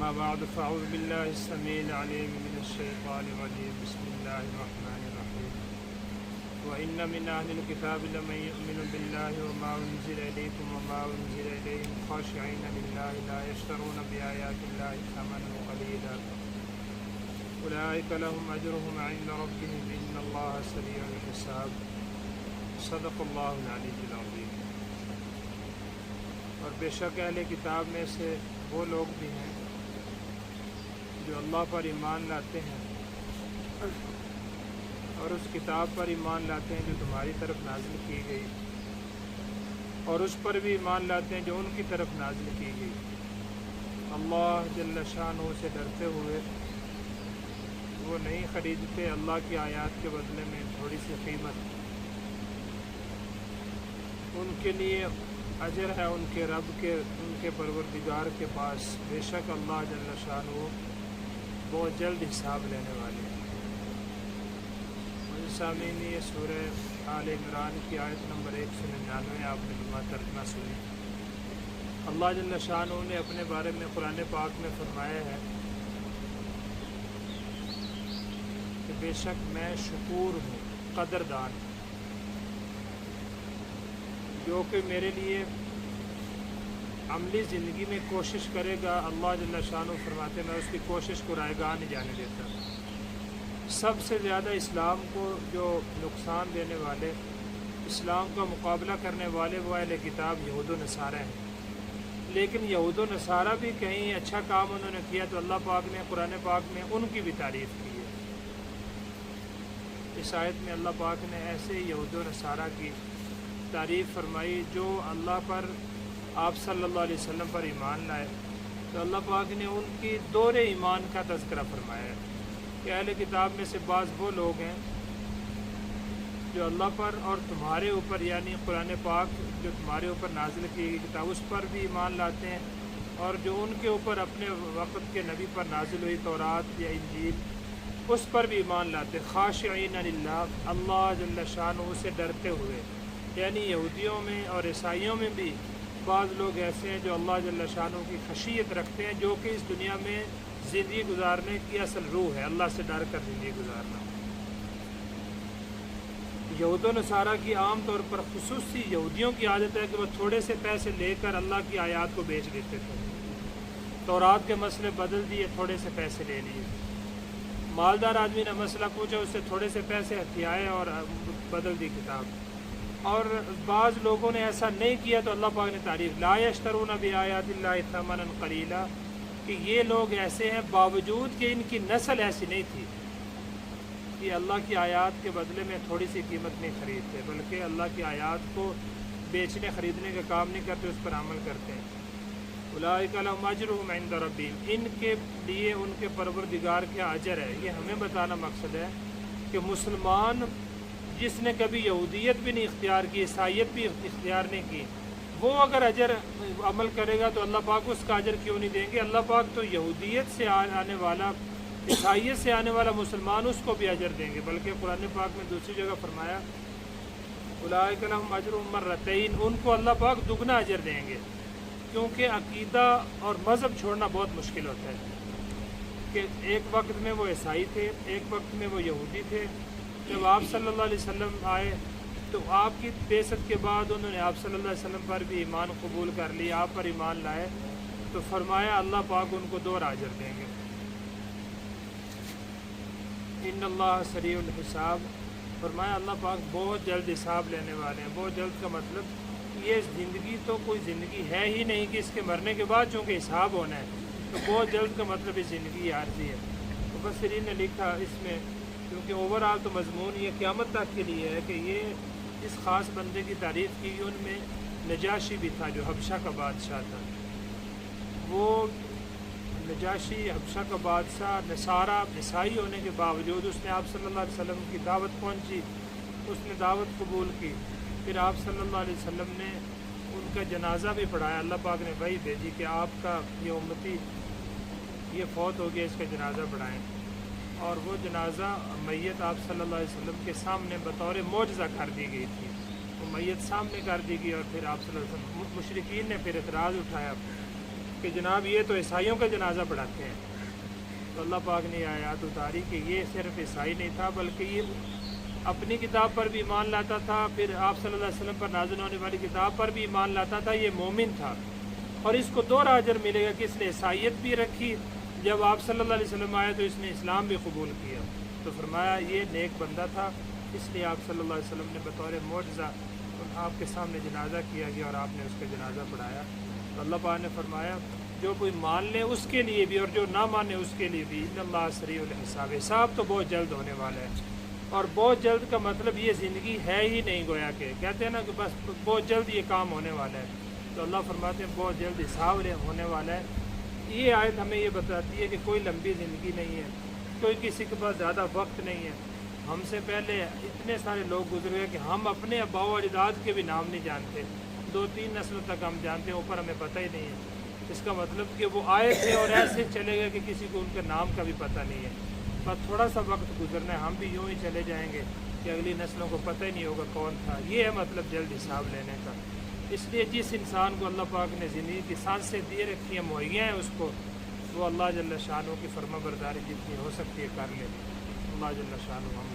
أما بعد فأعوذ بالله السميع العليم من الشيطان الرجيم بسم الله الرحمن الرحيم وإن من أهل الكتاب لمن يؤمن بالله وما أنزل إليكم وما أنزل إليهم خاشعين لله لا يشترون بآيات الله ثمنا قليلا أولئك لهم أجرهم عند ربهم إن الله سريع الحساب صدق اللہ العلی العظیم۔ اور بے شک اہل کتاب میں سے وہ لوگ بھی ہیں جو اللہ پر ایمان لاتے ہیں اور اس کتاب پر ایمان لاتے ہیں جو تمہاری طرف نازل کی گئی، اور اس پر بھی ایمان لاتے ہیں جو ان کی طرف نازل کی گئی، اللہ جل شانہ سے ڈرتے ہوئے وہ نہیں خریدتے اللہ کی آیات کے بدلے میں تھوڑی سی قیمت۔ ان کے لیے اجر ہے ان کے رب کے، ان کے پروردگار کے پاس، بے شک اللہ جل شانہ بہت جلد حساب لینے والے ہیں۔ سامعین، یہ سورہ آل عمران کی آیت نمبر 199 آپ نے ترجمہ سنی۔ اللہ جل شانہ نے اپنے بارے میں قرآن پاک میں فرمایا ہے کہ بے شک میں شکور ہوں، قدردان، جو کہ میرے لیے عملی زندگی میں کوشش کرے گا۔ اللہ جل شانہ فرماتے ہیں میں اس کی کوشش کو رائیگاں نہیں جانے دیتا۔ سب سے زیادہ اسلام کو جو نقصان دینے والے، اسلام کا مقابلہ کرنے والے وہ اہل کتاب یہود و نصارہ ہیں، لیکن یہود و نصارہ بھی کہیں اچھا کام انہوں نے کیا تو اللہ پاک نے قرآن پاک میں ان کی بھی تعریف کی ہے۔ اس آیت میں اللہ پاک نے ایسے یہود و نصارہ کی تعریف فرمائی جو اللہ پر، آپ صلی اللہ علیہ وسلم پر ایمان لائے، تو اللہ پاک نے ان کی دور ایمان کا تذکرہ فرمایا ہے کہ اہل کتاب میں سے بعض وہ لوگ ہیں جو اللہ پر اور تمہارے اوپر، یعنی قرآن پاک جو تمہارے اوپر نازل کی گئی کتاب اس پر بھی ایمان لاتے ہیں، اور جو ان کے اوپر اپنے وقت کے نبی پر نازل ہوئی تورات یا انجیل اس پر بھی ایمان لاتے، خاشعین للہ، اللہ جل شانہ سے ڈرتے ہوئے۔ یعنی یہودیوں میں اور عیسائیوں میں بھی بعض لوگ ایسے ہیں جو اللہ جل شانہ کی خشیت رکھتے ہیں، جو کہ اس دنیا میں زندگی گزارنے کی اصل روح ہے، اللہ سے ڈر کر زندگی گزارنا۔ یہود و نصارہ کی عام طور پر، خصوصی یہودیوں کی عادت ہے کہ وہ تھوڑے سے پیسے لے کر اللہ کی آیات کو بیچ دیتے تھے۔ تورات کے مسئلے بدل دیے، تھوڑے سے پیسے لے لیے۔ مالدار آدمی نے مسئلہ پوچھا، اس سے تھوڑے سے پیسے ہتھیائے اور بدل دی کتاب۔ اور بعض لوگوں نے ایسا نہیں کیا تو اللہ پاک نے تعریف، لا یشترون بآیات اللہ ثمنا قلیلا، کہ یہ لوگ ایسے ہیں باوجود کہ ان کی نسل ایسی نہیں تھی کہ اللہ کی آیات کے بدلے میں تھوڑی سی قیمت نہیں خریدتے، بلکہ اللہ کی آیات کو بیچنے خریدنے کا کام نہیں کرتے، اس پر عمل کرتے ہیں۔ اولئک لہم اجرہم عند ربہم، ان کے لیے ان کے پروردگار کا اجر ہے۔ یہ ہمیں بتانا مقصد ہے کہ مسلمان جس نے کبھی یہودیت بھی نہیں اختیار کی، عیسائیت بھی اختیار نہیں کی، وہ اگر اجر عمل کرے گا تو اللہ پاک اس کا اجر کیوں نہیں دیں گے؟ اللہ پاک تو یہودیت سے آنے والا، عیسائیت سے آنے والا مسلمان اس کو بھی اجر دیں گے، بلکہ قرآن پاک میں دوسری جگہ فرمایا اولئک لہم اجرہم مرتین، ان کو اللہ پاک دگنا اجر دیں گے، کیونکہ عقیدہ اور مذہب چھوڑنا بہت مشکل ہوتا ہے کہ ایک وقت میں وہ عیسائی تھے، ایک وقت میں وہ یہودی تھے۔ جب آپ صلی اللہ علیہ وسلم آئے تو آپ کی بعثت کے بعد انہوں نے آپ صلی اللہ علیہ وسلم پر بھی ایمان قبول کر لیا، آپ پر ایمان لائے، تو فرمایا اللہ پاک ان کو دو اجر دیں گے۔ ان اللہ سریع الحساب، فرمایا اللہ پاک بہت جلد حساب لینے والے ہیں۔ بہت جلد کا مطلب یہ زندگی تو کوئی زندگی ہے ہی نہیں کہ اس کے مرنے کے بعد چونکہ حساب ہونا ہے، تو بہت جلد کا مطلب یہ زندگی عارضی ہے۔ مفسرین نے لکھا اس میں، کیونکہ اوورآل تو مضمون یہ قیامت تک کے لیے ہے کہ یہ اس خاص بندے کی تعریف کی، ان میں نجاشی بھی تھا جو حبشہ کا بادشاہ تھا۔ وہ نجاشی حبشہ کا بادشاہ نصارہ، عیسائی ہونے کے باوجود اس نے آپ صلی اللہ علیہ وسلم کی دعوت پہنچی، اس نے دعوت قبول کی، پھر آپ صلی اللہ علیہ وسلم نے ان کا جنازہ بھی پڑھایا۔ اللہ پاک نے وحی بھیجی کہ آپ کا یہ امتی یہ فوت ہو گیا، اس کا جنازہ پڑھائیں، اور وہ جنازہ میت آپ صلی اللہ علیہ وسلم کے سامنے بطور معجزہ کر دی گئی تھی۔ وہ میت سامنے کر دی گئی، اور پھر آپ صلی اللہ علیہ وسلم، مشرکین نے پھر اعتراض اٹھایا کہ جناب یہ تو عیسائیوں کا جنازہ پڑھاتے ہیں. تو اللہ پاک نے آیات اتاری کہ یہ صرف عیسائی نہیں تھا بلکہ یہ اپنی کتاب پر بھی ایمان لاتا تھا، پھر آپ صلی اللہ علیہ وسلم پر نازل ہونے والی کتاب پر بھی ایمان لاتا تھا. یہ مومن تھا اور اس کو 2 اجر ملے گا کہ اس نے عیسائیت بھی رکھی، جب آپ صلی اللہ علیہ وسلم آئے تو اس نے اسلام بھی قبول کیا. تو فرمایا یہ نیک بندہ تھا، اس لیے آپ صلی اللہ علیہ وسلم نے بطور معجزہ آپ کے سامنے جنازہ کیا گیا اور آپ نے اس کا جنازہ پڑھایا. تو اللہ پاک نے فرمایا جو کوئی مان لے اس کے لیے بھی اور جو نہ مانے اس کے لیے بھی ان اللہ سریع الحساب، حساب تو بہت جلد ہونے والا ہے. اور بہت جلد کا مطلب یہ زندگی ہے ہی نہیں، گویا کہ کہتے ہیں نا کہ بس بہت جلد یہ کام ہونے والا ہے. تو اللہ فرماتے ہیں بہت جلد حساب ہونے والا ہے. یہ آیت ہمیں یہ بتاتی ہے کہ کوئی لمبی زندگی نہیں ہے، کوئی کسی کے پاس زیادہ وقت نہیں ہے. ہم سے پہلے اتنے سارے لوگ گزر گئے کہ ہم اپنے آباء و اجداد کے بھی نام نہیں جانتے، 2-3 نسلوں تک ہم جانتے ہیں، اوپر ہمیں پتہ ہی نہیں ہے. اس کا مطلب کہ وہ آئے تھے اور ایسے چلے گئے کہ کسی کو ان کے نام کا بھی پتہ نہیں ہے. بس تھوڑا سا وقت گزرنا ہے، ہم بھی یوں ہی چلے جائیں گے کہ اگلی نسلوں کو پتہ ہی نہیں ہوگا کون تھا. یہ ہے مطلب جلد حساب لینے کا. اس لیے جس انسان کو اللہ پاک نے زندگی کی سانسیں دے رکھی ہیں، مہیا ہیں اس کو، وہ اللہ جل شانہ کی فرما برداری جتنی ہو سکتی ہے کر لے. اللہ جل شانہ ہم